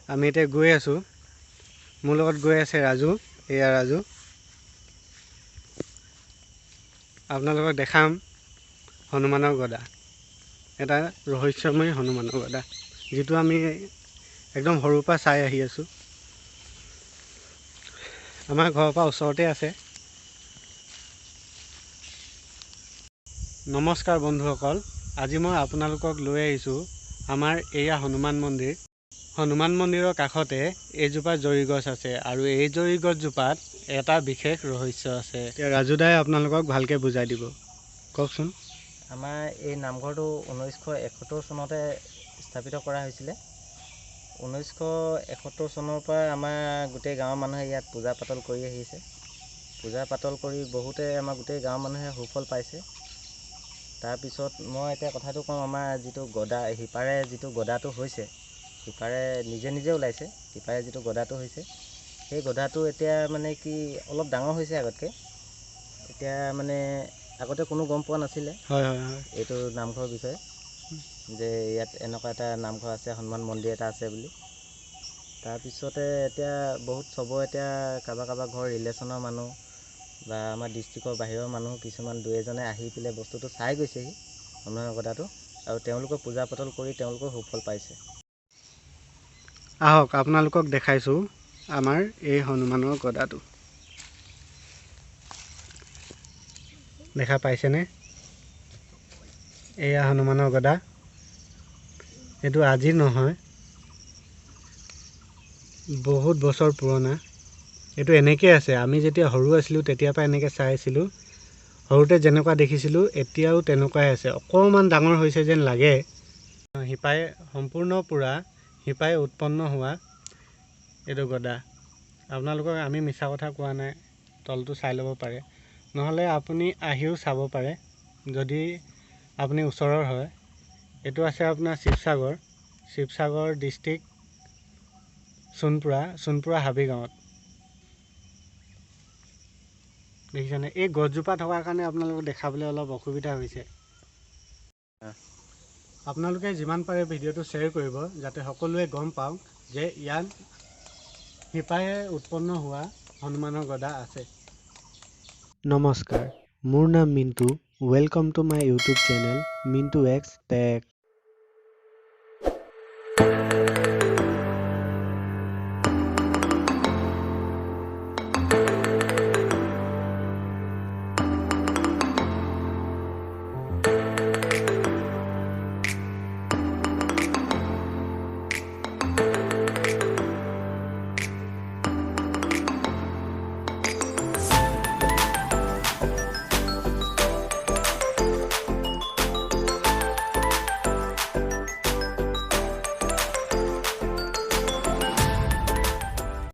আমি এতিয়া গৈ আছোঁ। মোৰ লগত গৈ আছে ৰাজু। এয়া ৰাজু। আপোনালোকক দেখাম হনুমানৰ গদা, এটা ৰহস্যময় হনুমানৰ গদা, যিটো আমি একদম সৰুৰ পৰা চাই আহি আছোঁ। আমাৰ ঘৰৰ পৰা ওচৰতে আছে। নমস্কাৰ বন্ধুসকল, আজি মই আপোনালোকক লৈ আহিছোঁ আমাৰ এয়া হনুমান মন্দিৰ। হনুমান মন্দিৰৰ কাষতে এজোপা জৰি গছ আছে আৰু এই জৰি গছজোপাত এটা বিশেষ ৰহস্য আছে। এতিয়া ৰাজু দাই আপোনালোকক ভালকৈ বুজাই দিব। কওকচোন। আমাৰ এই নামঘৰটো 1971 চনতে স্থাপিত কৰা হৈছিলে। 1971 চনৰ পৰা আমাৰ গোটেই গাঁৱৰ মানুহে ইয়াত পূজা পাতল কৰি আহিছে। পূজা পাতল কৰি বহুতে আমাৰ গোটেই গাঁৱৰ মানুহে সুফল পাইছে। তাৰপিছত মই এতিয়া কথাটো কওঁ, আমাৰ যিটো গদা সিপাৰে যিটো গদাটো হৈছে, সিপাৰে নিজে ওলাইছে। সিপাৰে যিটো গদাটো হৈছে, সেই গদাটো এতিয়া মানে কি অলপ ডাঙৰ হৈছে আগতকৈ। এতিয়া মানে আগতে কোনো গম পোৱা নাছিলে এইটো নামঘৰৰ বিষয়ে, যে ইয়াত এনেকুৱা এটা নামঘৰ আছে, হনুমান মন্দিৰ এটা আছে বুলি। তাৰপিছতে এতিয়া বহুত এতিয়া কাৰোবাৰ ঘৰ ৰিলেশ্যনৰ মানুহ বা আমাৰ ডিষ্ট্ৰিক্টৰ বাহিৰৰ মানুহ কিছুমান দুই এজনে আহি পেলাই বস্তুটো চাই গৈছেহি, হনুমানৰ গদাটো, আৰু তেওঁলোকে পূজা পাতল কৰি তেওঁলোকৰ সুফল পাইছে। আহক আপোনালোকক দেখাইছোঁ আমাৰ এই হনুমানৰ গদাটো। দেখা পাইছেনে? এয়া হনুমানৰ গদা। এইটো আজি নহয়, বহুত বছৰ পুৰণা। এইটো এনেকৈ আছে। আমি যেতিয়া সৰু আছিলোঁ তেতিয়াৰ পৰা এনেকৈ চাই আছিলোঁ। সৰুতে যেনেকুৱা দেখিছিলোঁ এতিয়াও তেনেকুৱাই আছে। অকণমান ডাঙৰ হৈছে যেন লাগে। শিপাই সম্পূৰ্ণ পূৰা শিপাই উৎপন্ন হোৱা এইটো গদা। আপোনালোকক আমি মিছা কথা কোৱা নাই, তলটো চাই ল'ব পাৰে, নহ'লে আপুনি আহিও চাব পাৰে যদি আপুনি ওচৰৰ হয়। এইটো আছে আপোনাৰ শিৱসাগৰ ডিষ্ট্ৰিক্ট, সোণপুৰা হাবিগাঁৱত। দেখিছেনে? এই গছজোপা থকাৰ কাৰণে আপোনালোকক দেখাবলৈ অলপ অসুবিধা হৈছে। আপোনালোকে যিমান পাৰে ভিডিঅ'টো শ্বেয়াৰ কৰিব, যাতে সকলোৱে গম পাওক যে ইয়াত শিপায়ে উৎপন্ন হোৱা হনুমানৰ গদা আছে। নমস্কাৰ, মোৰ নাম Mintu. Welcome to my YouTube channel Mintu X tech.